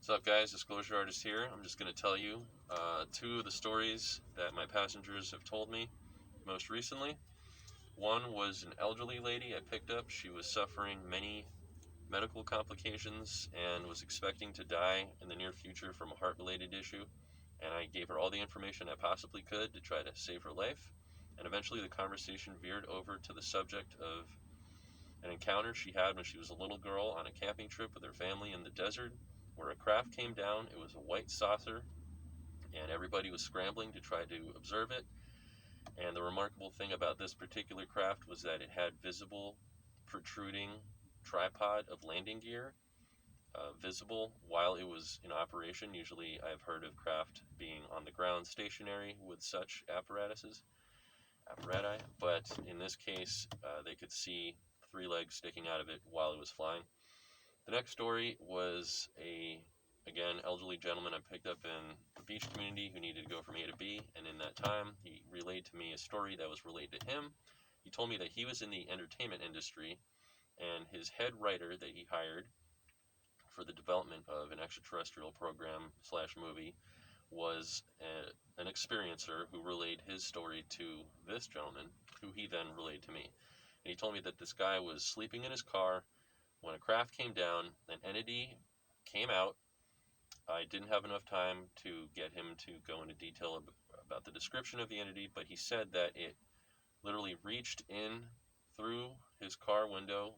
What's up, guys? Disclosure Artist here. I'm just going to tell you two of the stories that my passengers have told me most recently. One was an elderly lady I picked up. She was suffering many medical complications and was expecting to die in the near future from a heart-related issue. And I gave her all the information I possibly could to try to save her life. And eventually the conversation veered over to the subject of an encounter she had when she was a little girl on a camping trip with her family in the desert, where a craft came down. It was a white saucer, and everybody was scrambling to try to observe it. And the remarkable thing about this particular craft was that it had visible, protruding tripod of landing gear, visible while it was in operation. Usually, I've heard of craft being on the ground stationary with such apparati, but in this case, they could see 3 legs sticking out of it while it was flying. The next story was again, elderly gentleman I picked up in the beach community who needed to go from A to B, and in that time, he relayed to me a story that was related to him. He told me that he was in the entertainment industry, and his head writer that he hired for the development of an extraterrestrial program slash movie was an experiencer who relayed his story to this gentleman, who he then relayed to me. And he told me that this guy was sleeping in his car when a craft came down. An entity came out. I didn't have enough time to get him to go into detail about the description of the entity, but he said that it literally reached in through his car window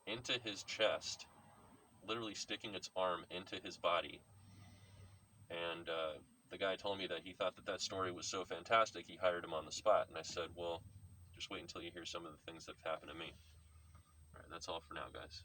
into his chest, literally sticking its arm into his body. And the guy told me that he thought that that story was so fantastic, he hired him on the spot. And I said, well, just wait until you hear some of the things that have happened to me. All right, that's all for now, guys.